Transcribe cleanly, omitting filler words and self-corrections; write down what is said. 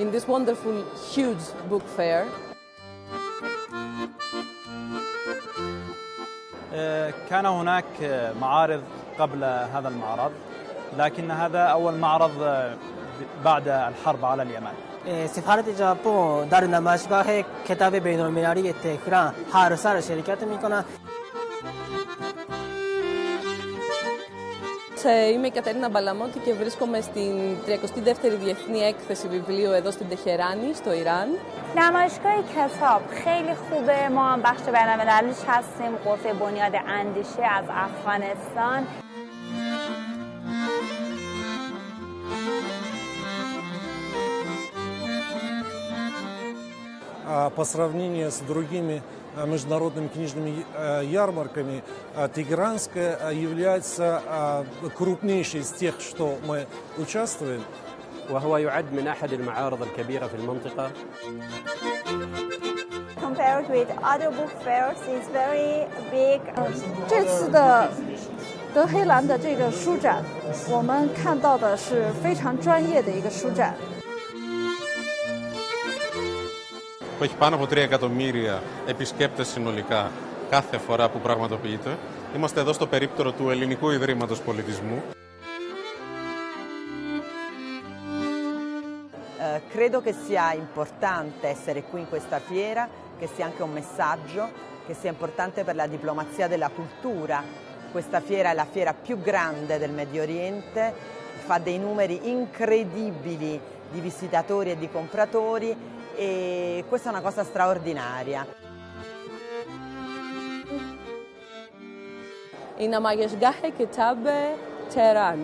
in this wonderful, huge book fair. كان هناك معارض قبل هذا المعرض، لكن هذا أول معرض بعد الحرب على اليمن. سفارت ژاپن در نمایشگاه کتاب بین‌المللی تهران هر سال شرکت می‌کند. Είμαι η Κατερίνα Μπαλαμότη και βρίσκομαι στην 32η Διεθνή Έκθεση Βιβλίου εδώ στην Τεχεράνη, στο Ιράν. نمایشگاه کتاب خیلی خوبه. ما هم بخش بین‌المللیش هستیم، غرفه بنیاد اندیشه از افغانستان. По сравнению с другими международными книжными ярмарками, Тегеранская является крупнейшей из тех, что мы участвуем. وهو يعد من أحد المعارض الكبيرة في المنطقة. Compared with other book fairs, it's very big. 这次的德黑兰的这个书展，我们看到的是非常专业的一个书展。Που έχει πάνω από 3 εκατομμύρια επισκέπτες συνολικά κάθε φορά που πραγματοποιείται. Είμαστε εδώ στο περίπτερο του Ελληνικού Ιδρύματος Πολιτισμού. Credo che sia importante essere qui in questa fiera, che sia anche un messaggio, che sia importante per la diplomazia della cultura. Questa fiera è la fiera più grande del Medio Oriente, fa dei numeri incredibili di visitatori e di compratori e questa è una cosa straordinaria. Η Ναμαγεσγκάχε Κετάμπε Τεχεράν.